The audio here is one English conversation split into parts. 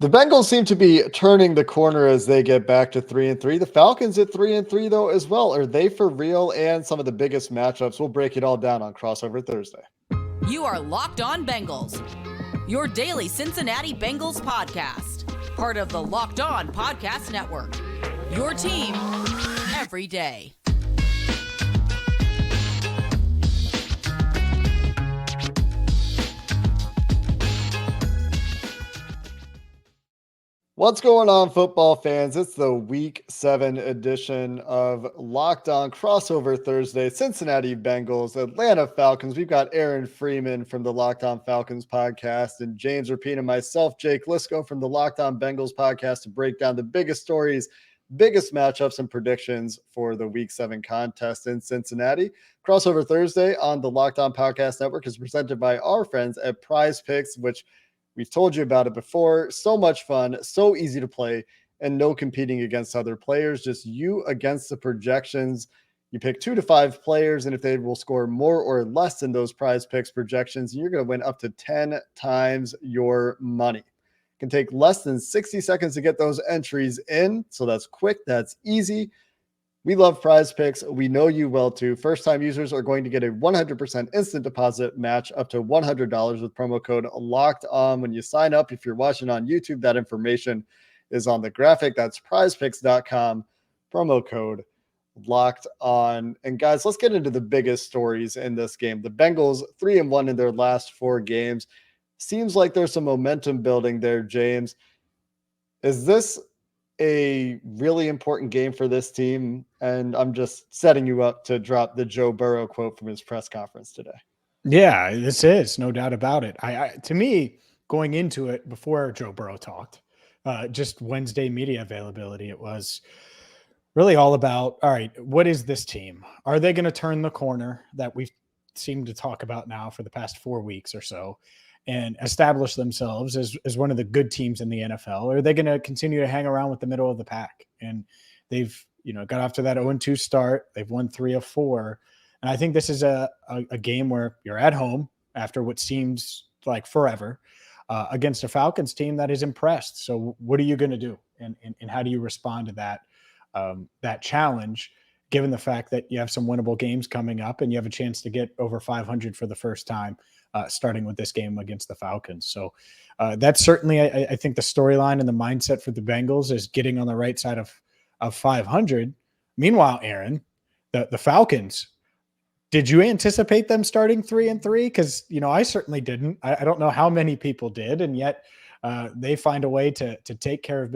The Bengals seem to be turning the corner as they get back to 3-3. The Falcons at 3-3 though as well. Are they for real? And some of the biggest matchups. We'll break it all down on Crossover Thursday. You are Locked On Bengals, your daily Cincinnati Bengals podcast, part of the Locked On Podcast Network. Your team every day. What's going on, football fans? It's the Week 7 edition of Locked On Crossover Thursday. Cincinnati Bengals, Atlanta Falcons. We've got Aaron Freeman from the Locked On Falcons podcast and James Rapien and myself, Jake Liscow from the Locked On Bengals podcast to break down the biggest stories, biggest matchups, and predictions for the Week 7 contest in Cincinnati. Crossover Thursday on the Locked On Podcast Network is presented by our friends at PrizePicks, which we've told you about it before. So much fun, so easy to play, and no competing against other players. Just you against the projections. You pick 2 to 5 players, and if they will score more or less than those PrizePicks projections, you're going to win up to 10 times your money. It can take less than 60 seconds to get those entries in, so that's quick, that's easy. We love PrizePicks. We know you well too. First-time users are going to get a 100% instant deposit match up to $100 with promo code Locked On when you sign up. If you're watching on YouTube, that information is on the graphic. That's PrizePicks.com. Promo code Locked On. And guys, let's get into the biggest stories in this game. The Bengals 3-1 in their last 4 games. Seems like there's some momentum building there, James. Is this a really important game for this team? And I'm just setting you up to drop the Joe Burrow quote from his press conference today. Yeah, this is no doubt about it. To me, going into it before Joe Burrow talked, just Wednesday media availability, it was really all about, all right, what is this team? Are they going to turn the corner that we've seemed to talk about now for the past 4 weeks or so and establish themselves as one of the good teams in the NFL? Or are they going to continue to hang around with the middle of the pack? And they've, got off to that 0-2 start. They've won 3 of 4. And I think this is a game where you're at home after what seems like forever against a Falcons team that is impressed. So what are you going to do? And how do you respond to that challenge, given the fact that you have some winnable games coming up and you have a chance to get over 500 for the first time, starting with this game against the Falcons. So that's certainly, I think, the storyline and the mindset for the Bengals is getting on the right side of 500. Meanwhile, Aaron, the Falcons, did you anticipate them starting 3-3? Because, I certainly didn't. I don't know how many people did, and yet they find a way to take care of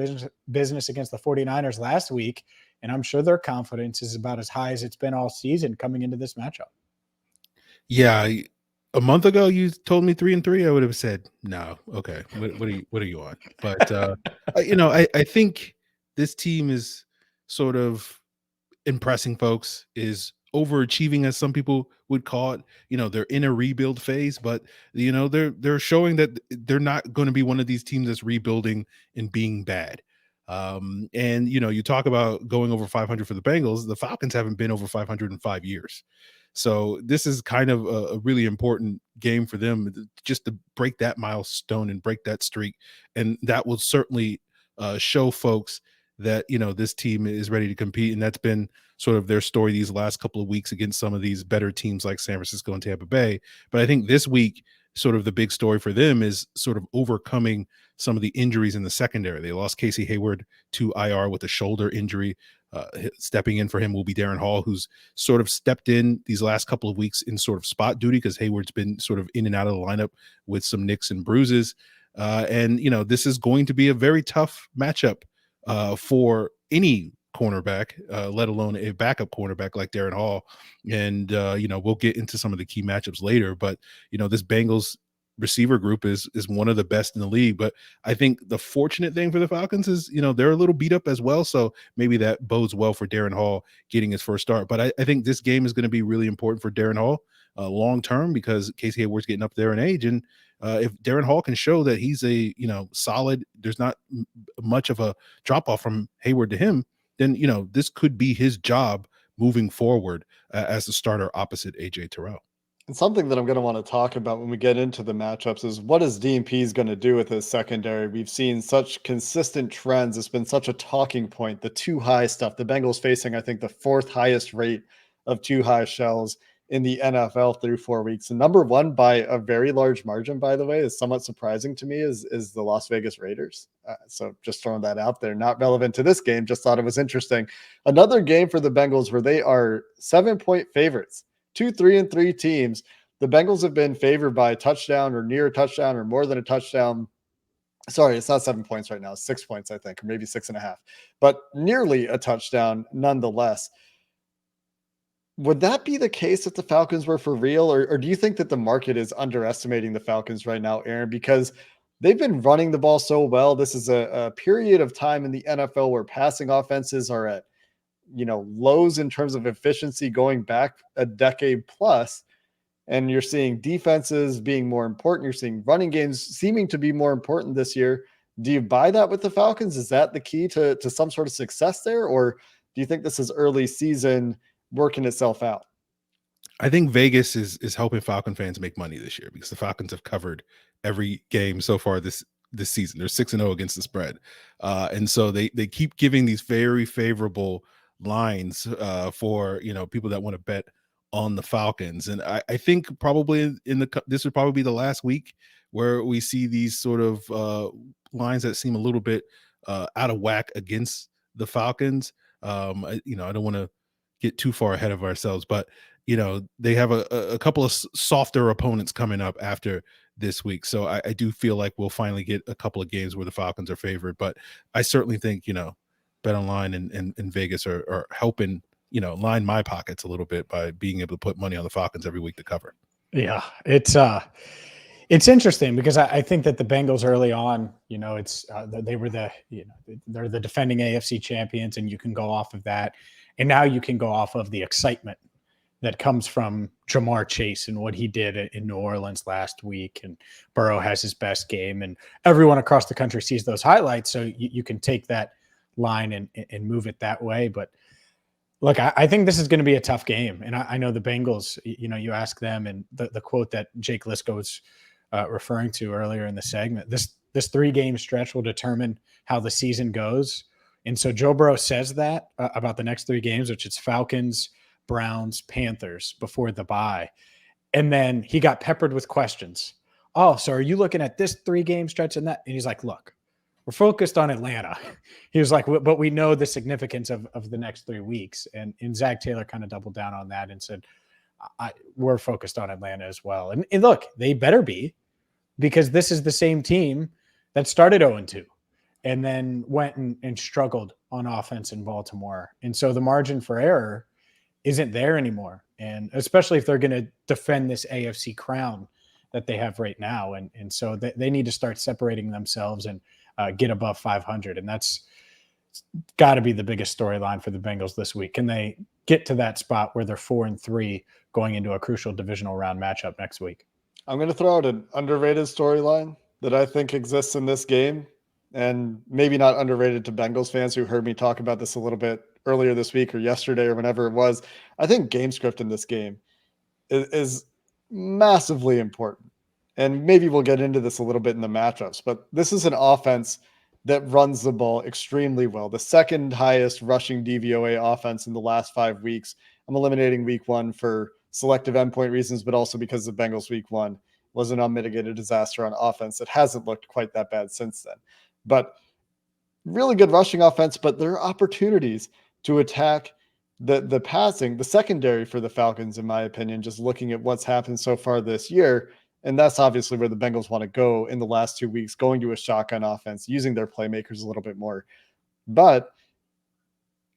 business against the 49ers last week, and I'm sure their confidence is about as high as it's been all season coming into this matchup. Yeah, a month ago you told me 3-3, I would have said no. Okay, what are you on? But I think this team is sort of impressing folks, is overachieving, as some people would call it. They're in a rebuild phase, but they're showing that they're not going to be one of these teams that's rebuilding and being bad. And you talk about going over 500 for the Bengals. The Falcons haven't been over 500 in 5 years. So this is kind of a really important game for them, just to break that milestone and break that streak. And that will certainly show folks that, this team is ready to compete. And that's been sort of their story these last couple of weeks against some of these better teams like San Francisco and Tampa Bay. But I think this week, sort of the big story for them is sort of overcoming some of the injuries in the secondary. They lost Casey Hayward to IR with a shoulder injury. Stepping in for him will be Darren Hall, who's sort of stepped in these last couple of weeks in sort of spot duty because Hayward's been sort of in and out of the lineup with some nicks and bruises. And this is going to be a very tough matchup for any cornerback, let alone a backup cornerback like Darren Hall. And, we'll get into some of the key matchups later, but, this Bengals receiver group is one of the best in the league. But I think the fortunate thing for the Falcons is, they're a little beat up as well. So maybe that bodes well for Darren Hall getting his first start. But I think this game is going to be really important for Darren Hall long-term, because Casey Hayward's getting up there in age. And if Darren Hall can show that he's a, solid, there's not much of a drop off from Hayward to him, then, this could be his job moving forward as the starter opposite AJ Terrell. And something that I'm going to want to talk about when we get into the matchups is what is DMP is going to do with his secondary. We've seen such consistent trends. It's been such a talking point. The too high stuff. The Bengals facing, I think, the fourth highest rate of too high shells in the NFL through 4 weeks. And number one by a very large margin, by the way, is somewhat surprising to me. Is the Las Vegas Raiders. So just throwing that out there, not relevant to this game. Just thought it was interesting. Another game for the Bengals where they are 7-point favorites. 2, 3, and 3 teams. The Bengals have been favored by a touchdown or near a touchdown or more than a touchdown. Sorry, it's not 7 points right now. It's 6 points, I think, or maybe 6.5, but nearly a touchdown nonetheless. Would that be the case if the Falcons were for real? Or do you think that the market is underestimating the Falcons right now, Aaron? Because they've been running the ball so well. This is a period of time in the NFL where passing offenses are at lows in terms of efficiency going back a decade plus, and you're seeing defenses being more important. You're seeing running games seeming to be more important this year. Do you buy that with the Falcons? Is that the key to some sort of success there, or do you think this is early season working itself out? I think Vegas is helping Falcon fans make money this year because the Falcons have covered every game so far this season. They're 6-0 against the spread, and so they keep giving these very favorable lines for people that want to bet on the Falcons. And I think probably this would probably be the last week where we see these sort of lines that seem a little bit out of whack against the Falcons. I don't want to get too far ahead of ourselves, but they have a couple of softer opponents coming up after this week. So I do feel like we'll finally get a couple of games where the Falcons are favored, but I certainly think, BetOnline and Vegas are helping, line my pockets a little bit by being able to put money on the Falcons every week to cover. Yeah, it's interesting because I think that the Bengals early on, they were they're the defending AFC champions, and you can go off of that. And now you can go off of the excitement that comes from Jamar Chase and what he did in New Orleans last week. And Burrow has his best game, and everyone across the country sees those highlights. So you can take that line and move it that way. But look, I think this is going to be a tough game. And I know the Bengals, you ask them, and the quote that Jake Liscow was referring to earlier in the segment, this 3-game stretch will determine how the season goes. And so Joe Burrow says that about the next 3 games, which is Falcons, Browns, Panthers before the bye. And then he got peppered with questions. Oh, so are you looking at this 3-game stretch and that? And he's like, look, we're focused on Atlanta. He was like, but we know the significance of the next 3 weeks. And Zach Taylor kind of doubled down on that and said, we're focused on Atlanta as well. And look, they better be, because this is the same team that started 0-2 and then went and struggled on offense in Baltimore. And so the margin for error isn't there anymore. And especially if they're going to defend this AFC crown that they have right now. And so they need to start separating themselves and get above 500. And that's got to be the biggest storyline for the Bengals this week. Can they get to that spot where they're 4-3 going into a crucial divisional round matchup next week? I'm going to throw out an underrated storyline that I think exists in this game, and maybe not underrated to Bengals fans who heard me talk about this a little bit earlier this week or yesterday or whenever it was. I think game script in this game is massively important. And maybe we'll get into this a little bit in the matchups, but this is an offense that runs the ball extremely well. The second highest rushing DVOA offense in the last 5 weeks. I'm eliminating week 1 for selective endpoint reasons, but also because the Bengals week 1 was an unmitigated disaster on offense. It hasn't looked quite that bad since then, but really good rushing offense. But there are opportunities to attack the passing, the secondary for the Falcons, in my opinion, just looking at what's happened so far this year. And that's obviously where the Bengals want to go in the last 2 weeks, going to a shotgun offense, using their playmakers a little bit more. But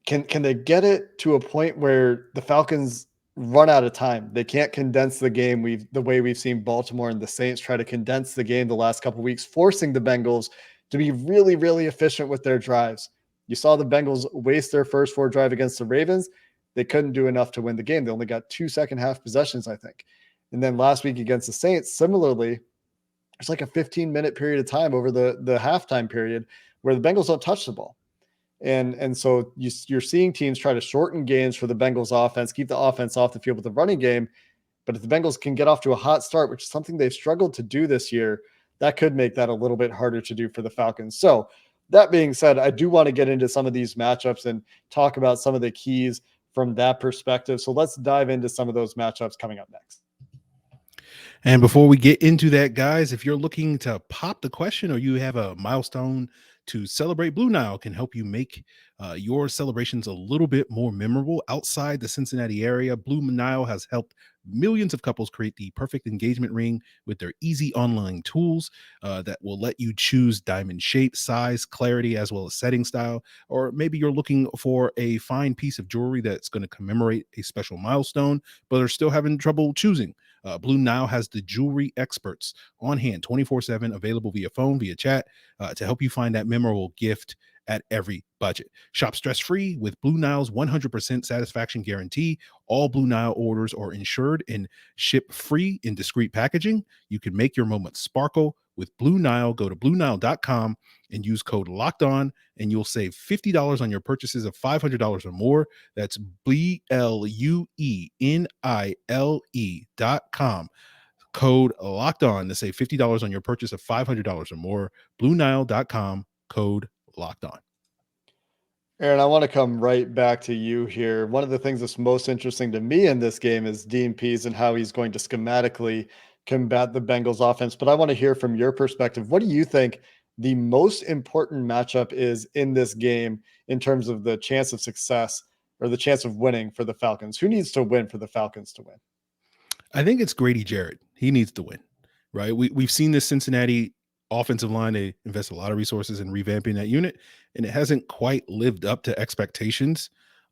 can they get it to a point where the Falcons run out of time? They can't condense the game the way we've seen Baltimore and the Saints try to condense the game the last couple of weeks, forcing the Bengals to be really, really efficient with their drives. You saw the Bengals waste their first 4 drive against the Ravens. They couldn't do enough to win the game. They only got 2 second-half possessions, I think. And then last week against the Saints, similarly, there's like a 15-minute period of time over the halftime period where the Bengals don't touch the ball. And so you're seeing teams try to shorten games for the Bengals offense, keep the offense off the field with the running game. But if the Bengals can get off to a hot start, which is something they've struggled to do this year, that could make that a little bit harder to do for the Falcons. So that being said, I do want to get into some of these matchups and talk about some of the keys from that perspective. So let's dive into some of those matchups coming up next. And before we get into that, guys, if you're looking to pop the question or you have a milestone to celebrate, Blue Nile can help you make your celebrations a little bit more memorable outside the Cincinnati area. Blue Nile has helped millions of couples create the perfect engagement ring with their easy online tools that will let you choose diamond shape, size, clarity, as well as setting style. Or maybe you're looking for a fine piece of jewelry that's going to commemorate a special milestone, but are still having trouble choosing. Blue Nile has the jewelry experts on hand 24/7, available via phone, via chat, to help you find that memorable gift at every budget. Shop stress-free with Blue Nile's 100% satisfaction guarantee. All Blue Nile orders are insured and ship free in discreet packaging. You can make your moments sparkle with Blue Nile. Go to BlueNile.com and use code LOCKEDON, and you'll save $50 on your purchases of $500 or more. That's BlueNile.com. Code LOCKEDON to save $50 on your purchase of $500 or more. BlueNile.com, code LOCKEDON. Aaron, I want to come right back to you here. One of the things that's most interesting to me in this game is Dean Pease and how he's going to schematically combat the Bengals offense. But I want to hear from your perspective. What do you think the most important matchup is in this game in terms of the chance of success or the chance of winning for the Falcons? Who needs to win for the Falcons to win? I think it's Grady Jarrett. He needs to win, right? We've seen this Cincinnati offensive line. They invest a lot of resources in revamping that unit, and it hasn't quite lived up to expectations.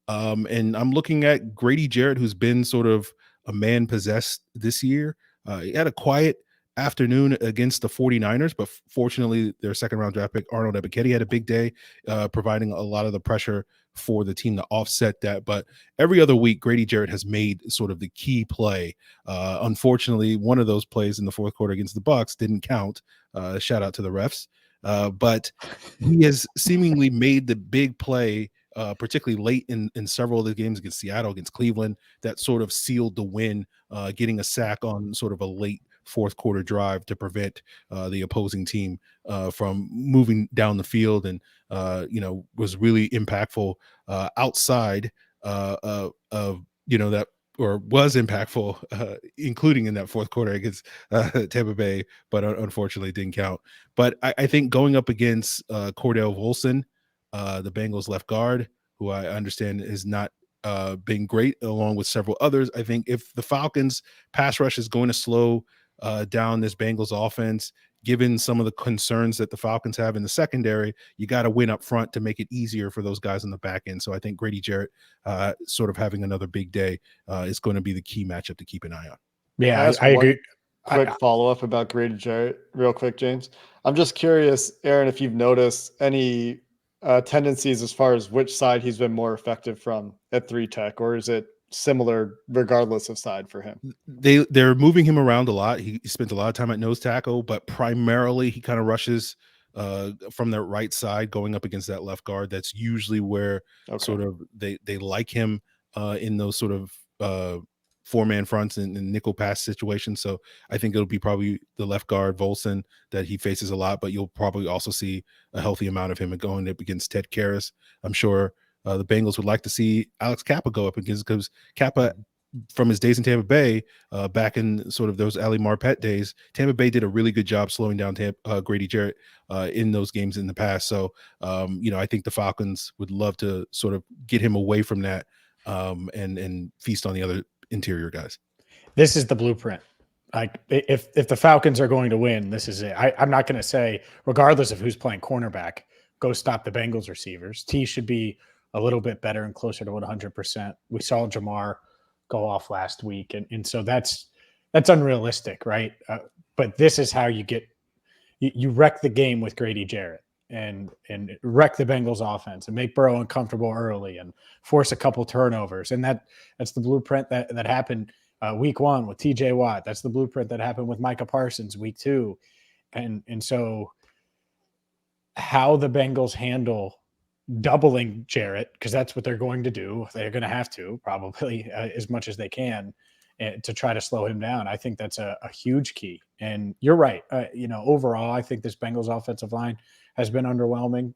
And I'm looking at Grady Jarrett, who's been sort of a man possessed this year. He had a quiet afternoon against the 49ers, but fortunately their second round draft pick, Arnold Ebiketie, had a big day, providing a lot of the pressure for the team to offset that. But every other week, Grady Jarrett has made sort of the key play. Unfortunately, one of those plays in the fourth quarter against the Bucs didn't count. Shout out to the refs. But he has seemingly made the big play, particularly late in several of the games against Seattle, against Cleveland, that sort of sealed the win, getting a sack on sort of a late fourth quarter drive to prevent the opposing team from moving down the field, and was really impactful outside of that, or was impactful, including in that fourth quarter against Tampa Bay, but unfortunately didn't count. But I think going up against Cordell Volson, the Bengals left guard, who I understand is not been great, along with several others. I think if the Falcons pass rush is going to slow down this Bengals offense, given some of the concerns that the Falcons have in the secondary, you got to win up front to make it easier for those guys on the back end. So I think Grady Jarrett sort of having another big day is going to be the key matchup to keep an eye on. Yeah, I agree. Quick follow-up about Grady Jarrett real quick, James. I'm just curious, Aaron, if you've noticed any tendencies as far as which side he's been more effective from at 3-tech, or is it similar regardless of side for him? They're moving him around a lot. He spends a lot of time at nose tackle, but primarily he kind of rushes from the right side going up against that left guard. That's usually where sort of they like him in those sort of four-man fronts and nickel pass situations. So I think it'll be probably the left guard Volson that he faces a lot, but you'll probably also see a healthy amount of him going up against Ted Karras. I'm sure the Bengals would like to see Alex Kappa go up against, because Kappa, from his days in Tampa Bay, back in sort of those Ali Marpet days, Tampa Bay did a really good job slowing down Grady Jarrett in those games in the past. So, I think the Falcons would love to sort of get him away from that and feast on the other interior guys. This is the blueprint. Like, if the Falcons are going to win, this is it. I'm not going to say, regardless of who's playing cornerback, go stop the Bengals receivers. T should be a little bit better and closer to 100%. We saw Jamar go off last week, and so that's unrealistic, right? But this is how you wreck the game with Grady Jarrett and wreck the Bengals offense and make Burrow uncomfortable early and force a couple turnovers. And that's the blueprint that happened week 1 with TJ Watt. That's the blueprint that happened with Micah Parsons week 2. And so how the Bengals handle doubling Jarrett, because that's what they're going to do. They're going to have to, probably, as much as they can, to try to slow him down. I think that's a huge key. And you're right. Overall, I think this Bengals offensive line has been underwhelming,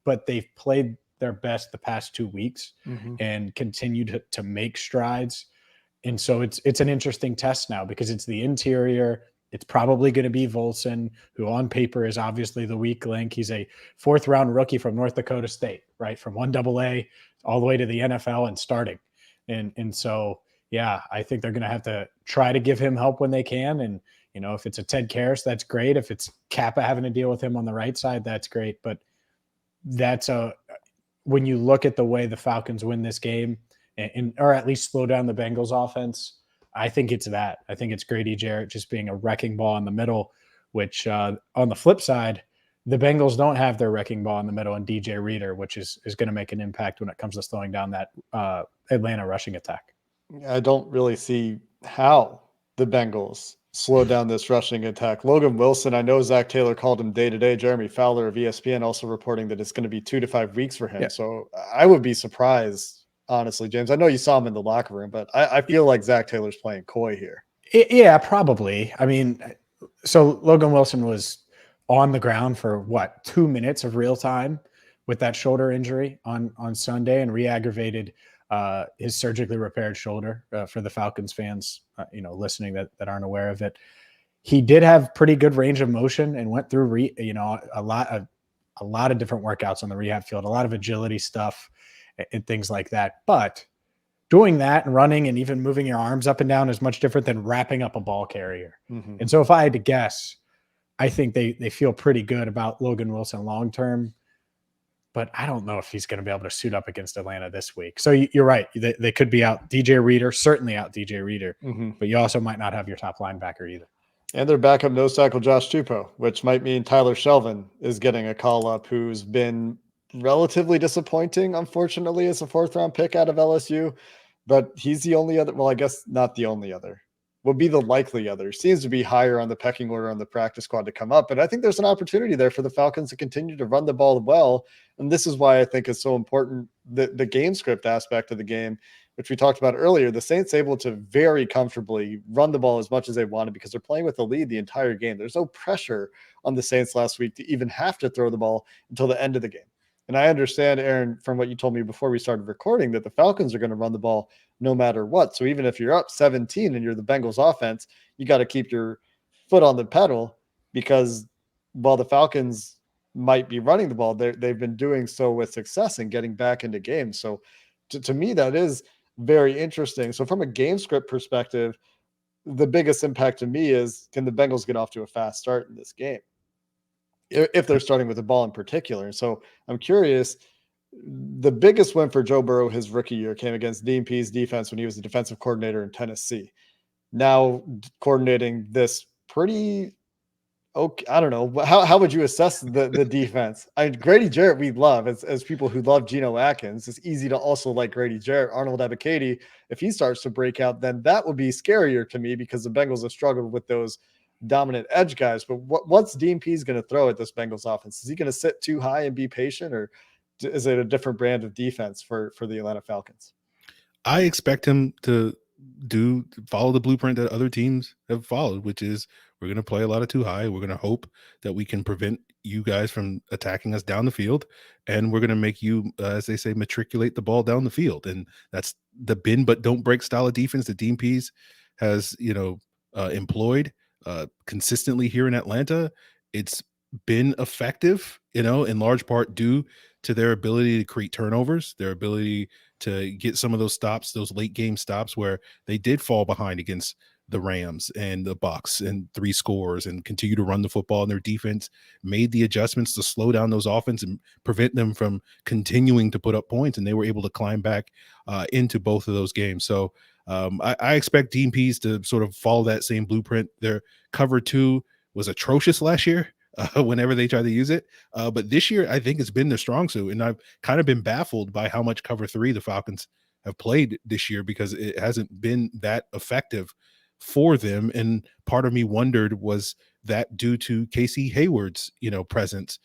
but they've played their best the past 2 weeks and continued to make strides. And so it's an interesting test now because it's the interior. It's probably going to be Volson, who on paper is obviously the weak link. He's a 4th-round rookie from North Dakota State, right? From 1AA all the way to the NFL and starting. And so, yeah, I think they're going to have to try to give him help when they can. And, if it's a Ted Karras, that's great. If it's Kappa having to deal with him on the right side, that's great. But when you look at the way the Falcons win this game, or at least slow down the Bengals offense, I think it's that. I think it's Grady Jarrett just being a wrecking ball in the middle, which on the flip side, the Bengals don't have their wrecking ball in the middle and DJ Reader, which is going to make an impact when it comes to slowing down that Atlanta rushing attack. I don't really see how the Bengals slow down this rushing attack. Logan Wilson, I know Zach Taylor called him day-to-day. Jeremy Fowler of ESPN also reporting that it's going to be 2 to 5 weeks for him. Yeah. So I would be surprised, honestly, James. I know you saw him in the locker room, but I feel like Zach Taylor's playing coy here. Yeah, probably. I mean, so Logan Wilson was on the ground for 2 minutes of real time with that shoulder injury on Sunday and re-aggravated his surgically repaired shoulder for the Falcons fans, listening that aren't aware of it. He did have pretty good range of motion and went through, a lot of different workouts on the rehab field, a lot of agility stuff and things like that. But doing that and running and even moving your arms up and down is much different than wrapping up a ball carrier. Mm-hmm. And so if I had to guess, I think they feel pretty good about Logan Wilson long-term, but I don't know if he's going to be able to suit up against Atlanta this week. So you're right. They could be out DJ Reader, certainly out DJ Reader, but you also might not have your top linebacker either. And their backup nose tackle, Josh Tupou, which might mean Tyler Shelvin is getting a call up, who's been relatively disappointing, unfortunately, as a 4th-round pick out of LSU. But he's the only other, well, I guess not the only other, would be the likely other. Seems to be higher on the pecking order on the practice squad to come up. But I think there's an opportunity there for the Falcons to continue to run the ball well. And this is why I think it's so important, the game script aspect of the game, which we talked about earlier. The Saints able to very comfortably run the ball as much as they wanted because they're playing with the lead the entire game. There's no pressure on the Saints last week to even have to throw the ball until the end of the game. And I understand, Aaron, from what you told me before we started recording, that the Falcons are going to run the ball no matter what. So even if you're up 17 and you're the Bengals offense, you got to keep your foot on the pedal, because while the Falcons might be running the ball, they've been doing so with success and getting back into games. So to me, that is very interesting. So from a game script perspective, the biggest impact to me is, can the Bengals get off to a fast start in this game, if they're starting with the ball in particular? So I'm curious, the biggest win for Joe Burrow his rookie year came against Dean Pease defense when he was the defensive coordinator in Tennessee. Now coordinating this pretty, okay, I don't know. How would you assess the defense? Grady Jarrett we love as people who love Geno Atkins. It's easy to also like Grady Jarrett. Arnold Ebiketie, if he starts to break out, then that would be scarier to me, because the Bengals have struggled with those dominant edge guys. But what's Dean Pease going to throw at this Bengals offense? Is he going to sit too high and be patient, or is it a different brand of defense for the Atlanta Falcons? I expect him to follow the blueprint that other teams have followed, which is, we're going to play a lot of too high. We're going to hope that we can prevent you guys from attacking us down the field, and we're going to make you, as they say, matriculate the ball down the field. And that's the bend but don't break style of defense that Dean Pease has, employed consistently here in Atlanta. It's been effective, in large part due to their ability to create turnovers, their ability to get some of those stops, those late game stops where they did fall behind against the Rams and the Bucs and 3 scores, and continue to run the football. And their defense made the adjustments to slow down those offense and prevent them from continuing to put up points. And they were able to climb back into both of those games. So I expect Dean Pease to sort of follow that same blueprint. Their cover 2 was atrocious last year. Whenever they try to use it. But this year, I think it's been their strong suit. And I've kind of been baffled by how much cover 3 the Falcons have played this year, because it hasn't been that effective for them. And part of me wondered, was that due to Casey Hayward's, presence,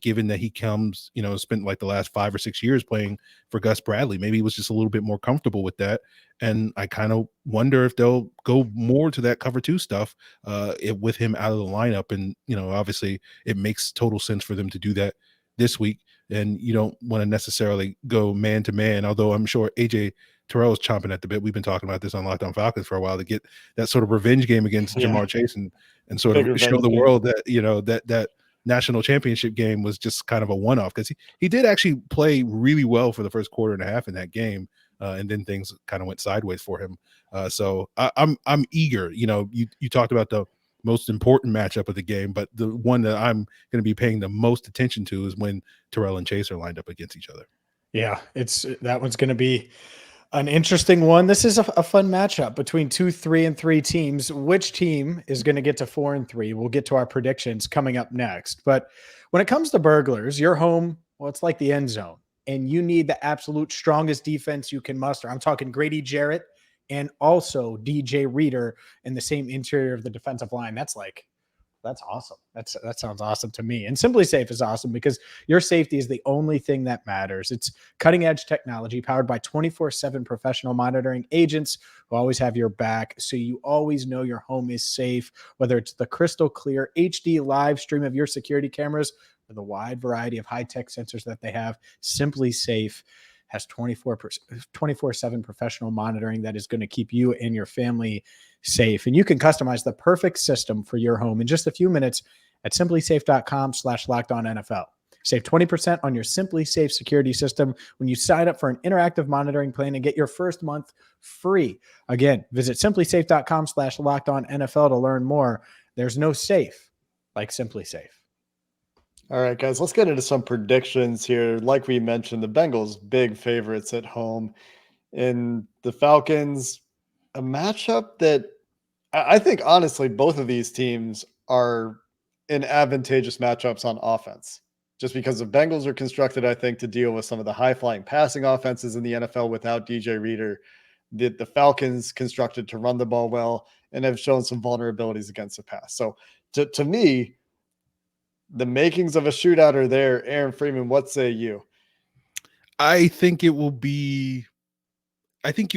given that he comes, spent like the last 5 or 6 years playing for Gus Bradley. Maybe he was just a little bit more comfortable with that. And I kind of wonder if they'll go more to that cover 2 stuff with him out of the lineup. And, obviously it makes total sense for them to do that this week. And you don't want to necessarily go man to man, although I'm sure AJ Terrell is chomping at the bit. We've been talking about this on Locked On Falcons for a while, to get that sort of revenge game against Jamar Chase and sort Big of show the revenge world that, that national championship game was just kind of a one-off, because he did actually play really well for the first quarter and a half in that game. And then things kind of went sideways for him. So I'm eager. You talked about the most important matchup of the game, but the one that I'm going to be paying the most attention to is when Terrell and Chase are lined up against each other. Yeah, that one's going to be an interesting one. This is a fun matchup between 2, 3-3 teams. Which team is going to get to 4-3? We'll get to our predictions coming up next. But when it comes to burglars, you're home. Well, it's like the end zone, and you need the absolute strongest defense you can muster. I'm talking Grady, Jarrett, and also DJ Reader in the same interior of the defensive line. That's awesome. That sounds awesome to me. And SimpliSafe is awesome because your safety is the only thing that matters. It's cutting edge technology powered by 24/7 professional monitoring agents who always have your back, so you always know your home is safe, whether it's the crystal clear HD live stream of your security cameras or the wide variety of high-tech sensors that they have. SimpliSafe has 24/7 professional monitoring that is going to keep you and your family safe. And you can customize the perfect system for your home in just a few minutes at simplisafe.com/lockedonnfl. Save 20% on your SimpliSafe security system when you sign up for an interactive monitoring plan and get your first month free. Again, visit simplisafe.com/lockedonnfl to learn more. There's no safe like SimpliSafe. All right, guys, let's get into some predictions here. Like we mentioned, the Bengals big favorites at home, and the Falcons, a matchup that I think honestly both of these teams are in advantageous matchups on offense, just because the Bengals are constructed, I think, to deal with some of the high flying passing offenses in the NFL without DJ Reader. The Falcons constructed to run the ball well and have shown some vulnerabilities against the pass. So to me, the makings of a shootout are there. Aaron Freeman, what say you? I think you'll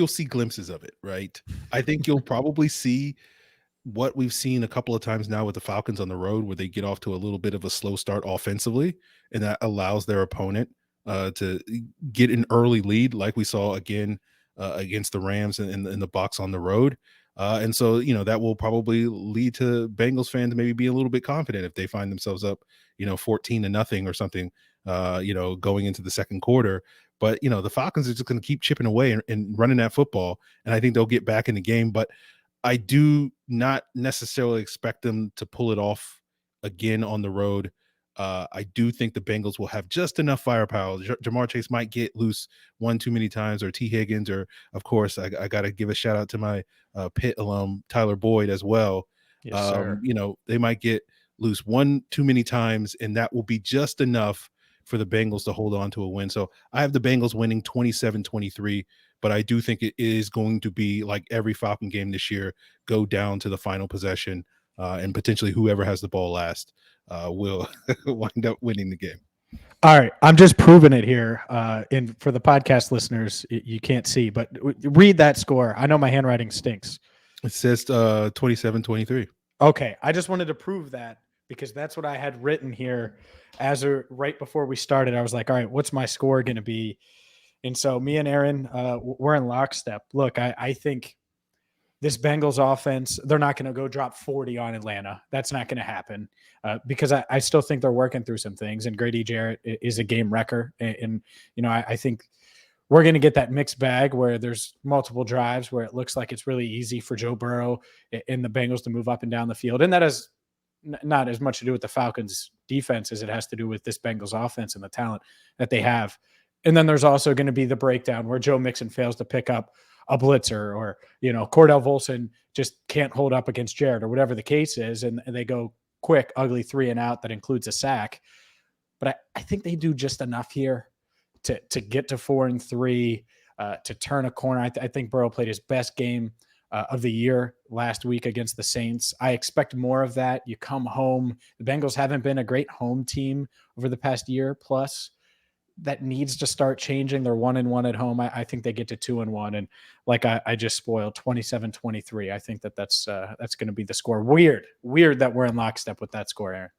see glimpses of it, right? I think you'll probably see what we've seen a couple of times now with the Falcons on the road, where they get off to a little bit of a slow start offensively, and that allows their opponent to get an early lead, like we saw again against the Rams in the box on the road. And so, that will probably lead to Bengals fans maybe be a little bit confident if they find themselves up, 14-0 or something, going into the second quarter. But, the Falcons are just going to keep chipping away and running that football. And I think they'll get back in the game. But I do not necessarily expect them to pull it off again on the road. I do think the Bengals will have just enough firepower. Jamar Chase might get loose one too many times, or T. Higgins, or of course, I got to give a shout out to my Pitt alum Tyler Boyd as well. Yes, sir. They might get loose one too many times, and that will be just enough for the Bengals to hold on to a win. So I have the Bengals winning 27-23, but I do think it is going to be like every Falcon game this year, go down to the final possession, and potentially whoever has the ball last will wind up winning the game. All right, I'm just proving it here. For the podcast listeners, you can't see, but read that score. I know my handwriting stinks. It says 27-23. Okay, I just wanted to prove that because that's what I had written here right before we started. I was like, all right, what's my score going to be? And so me and Aaron, we're in lockstep. Look, I think this Bengals offense, they're not going to go drop 40 on Atlanta. That's not going to happen because I still think they're working through some things. And Grady Jarrett is a game wrecker. And I think we're going to get that mixed bag where there's multiple drives where it looks like it's really easy for Joe Burrow and the Bengals to move up and down the field. And that has not as much to do with the Falcons defense as it has to do with this Bengals offense and the talent that they have. And then there's also going to be the breakdown where Joe Mixon fails to pick up a blitzer, or, Cordell Volson just can't hold up against Jarrett, or whatever the case is. And they go quick, ugly 3 and out that includes a sack. But I think they do just enough here to get to 4-3, to turn a corner. I think Burrow played his best game of the year last week against the Saints. I expect more of that. You come home. The Bengals haven't been a great home team over the past year plus. That needs to start changing. They're 1-1 at home. I think they get to 2-1. And like I just spoiled 27-23. I think that's going to be the score. Weird that we're in lockstep with that score, Aaron.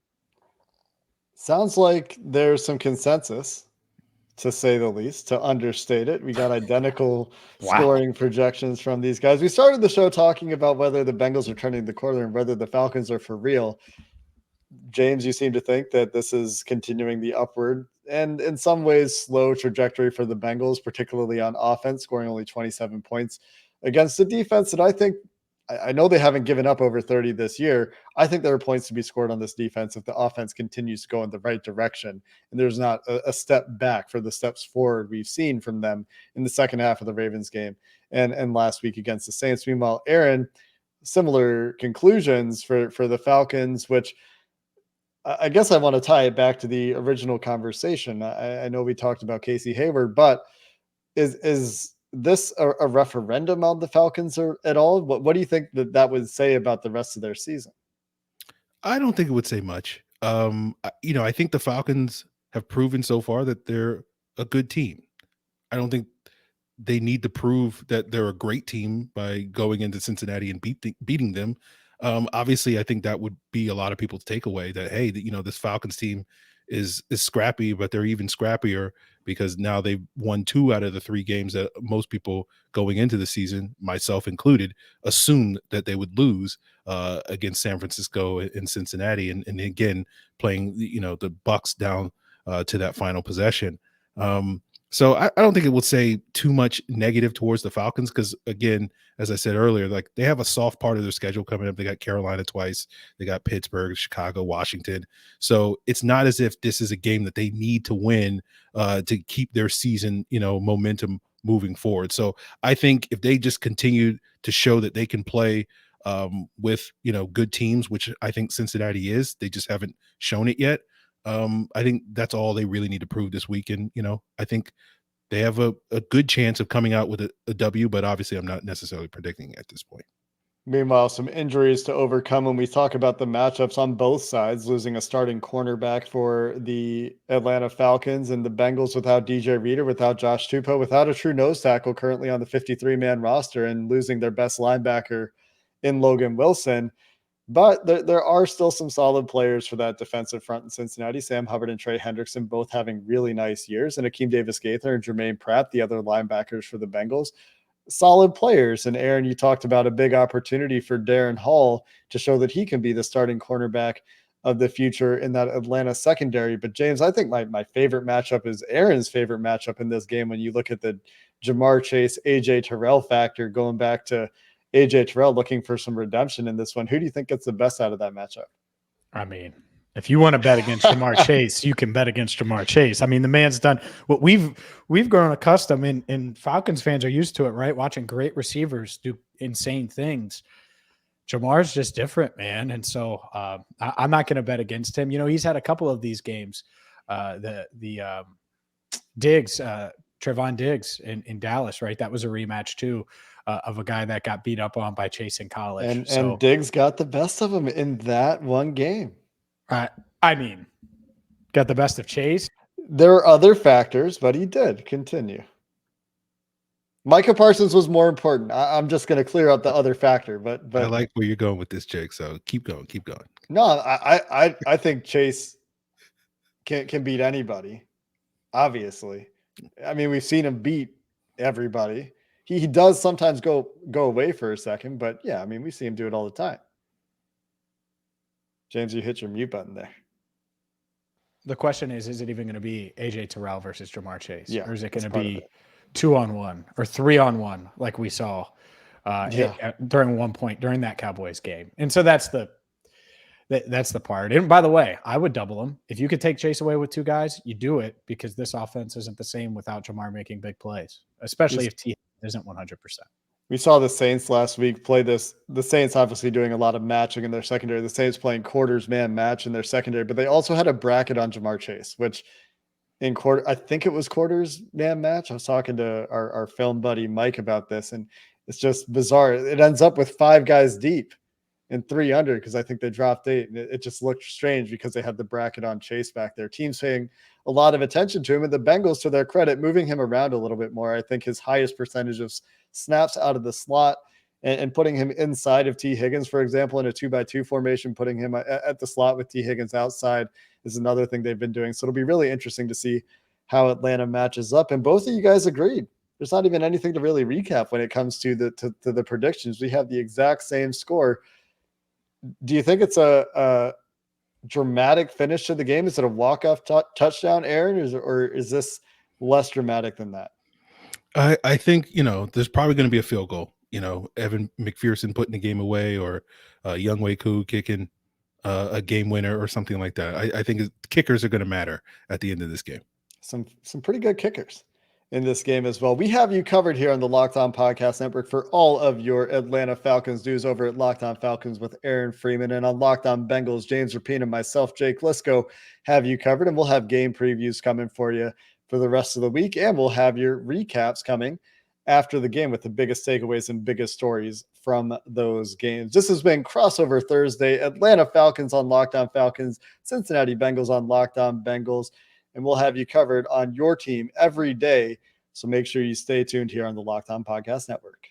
Sounds like there's some consensus, to say the least, to understate it. We got identical scoring projections from these guys. We started the show talking about whether the Bengals are turning the corner and whether the Falcons are for real. James, you seem to think that this is continuing the upward and in some ways slow trajectory for the Bengals, particularly on offense, scoring only 27 points against the defense. And I know they haven't given up over 30 this year. I think there are points to be scored on this defense if the offense continues to go in the right direction and there's not a step back for the steps forward we've seen from them in the second half of the Ravens game and last week against the Saints. Meanwhile, Aaron, similar conclusions for the Falcons, which I guess I want to tie it back to the original conversation. I know we talked about Casey Hayward, but is this a referendum on the Falcons or at all? What do you think that would say about the rest of their season? I don't think it would say much. I think the Falcons have proven so far that they're a good team. I don't think they need to prove that they're a great team by going into Cincinnati and beating them. Obviously, I think that would be a lot of people's takeaway that, hey, this Falcons team is scrappy, but they're even scrappier because now they've won 2 out of the 3 games that most people going into the season, myself included, assumed that they would lose against San Francisco and Cincinnati, and again playing the Bucs down to that final possession. So I don't think it would say too much negative towards the Falcons because, again, as I said earlier, like they have a soft part of their schedule coming up. They got Carolina twice. They got Pittsburgh, Chicago, Washington. So it's not as if this is a game that they need to win to keep their season, momentum moving forward. So I think if they just continue to show that they can play with, good teams, which I think Cincinnati is, they just haven't shown it yet. I think that's all they really need to prove this week. And, I think they have a good chance of coming out with a W, but obviously I'm not necessarily predicting it at this point. Meanwhile, some injuries to overcome when we talk about the matchups on both sides, losing a starting cornerback for the Atlanta Falcons and the Bengals without DJ Reader, without Josh Tupou, without a true nose tackle currently on the 53-man roster, and losing their best linebacker in Logan Wilson. But there are still some solid players for that defensive front in Cincinnati. Sam Hubbard and Trey Hendrickson both having really nice years, and Akeem Davis-Gaither and Jermaine Pratt, the other linebackers for the Bengals, solid players. And Aaron, you talked about a big opportunity for Darren Hall to show that he can be the starting cornerback of the future in that Atlanta secondary. But James, I think my favorite matchup is Aaron's favorite matchup in this game when you look at the Jamar Chase, AJ Terrell factor, going back to AJ Terrell looking for some redemption in this one. Who do you think gets the best out of that matchup? I mean, if you want to bet against Jamar Chase, you can bet against Jamar Chase. I mean, the man's done what we've grown accustomed, and Falcons fans are used to it, right? Watching great receivers do insane things. Jamar's just different, man. And so I'm not going to bet against him. He's had a couple of these games. Diggs, Trevon Diggs in Dallas, right? That was a rematch too. Of a guy that got beat up on by Chase in college. And Diggs got the best of him in that one game. I mean, got the best of Chase. There are other factors, but he did. Continue. Micah Parsons was more important. I'm just going to clear up the other factor, but I like where you're going with this, Jake. So keep going. No, I think Chase can beat anybody. Obviously, I mean, we've seen him beat everybody. He does sometimes go away for a second, but yeah, I mean, we see him do it all the time. James, you hit your mute button there. The question is it even going to be AJ Terrell versus Jamar Chase? Yeah, or is it going to be 2-on-1 or 3-on-1 like we saw during one point during that Cowboys game? And so that's the part. And by the way, I would double him. If you could take Chase away with 2 guys, you do it because this offense isn't the same without Jamar making big plays, especially if T isn't 100%. We saw the Saints last week play this. The Saints obviously doing a lot of matching in their secondary. The Saints playing quarters man match in their secondary, but they also had a bracket on Jamar Chase, which in quarter, I think it was quarters man match. I was talking to our film buddy Mike about this, and It's just bizarre. It ends up with 5 guys deep and 3 under because I think they dropped 8. And it just looked strange because they had the bracket on Chase back there. Teams paying a lot of attention to him, and the Bengals, to their credit, moving him around a little bit more. I think his highest percentage of snaps out of the slot and putting him inside of T. Higgins, for example, in a 2x2 formation, putting him at the slot with T. Higgins outside is another thing they've been doing. So it'll be really interesting to see how Atlanta matches up. And both of you guys agreed. There's not even anything to really recap when it comes to the predictions. We have the exact same score. Do you think it's a dramatic finish to the game? Is it a walk-off touchdown, Aaron, or is this less dramatic than that? I think, there's probably going to be a field goal. Evan McPherson putting the game away, or Young Wei Koo kicking a game winner or something like that. I think kickers are going to matter at the end of this game. Some pretty good kickers in this game as well. We have you covered here on the Locked On Podcast Network for all of your Atlanta Falcons news over at Locked On Falcons with Aaron Freeman, and on Locked On Bengals, James Rapien and myself, Jake Liscow, have you covered, and we'll have game previews coming for you for the rest of the week, and we'll have your recaps coming after the game with the biggest takeaways and biggest stories from those games. This has been Crossover Thursday, Atlanta Falcons on Locked On Falcons, Cincinnati Bengals on Locked On Bengals, and we'll have you covered on your team every day. So make sure you stay tuned here on the Locked On Podcast Network.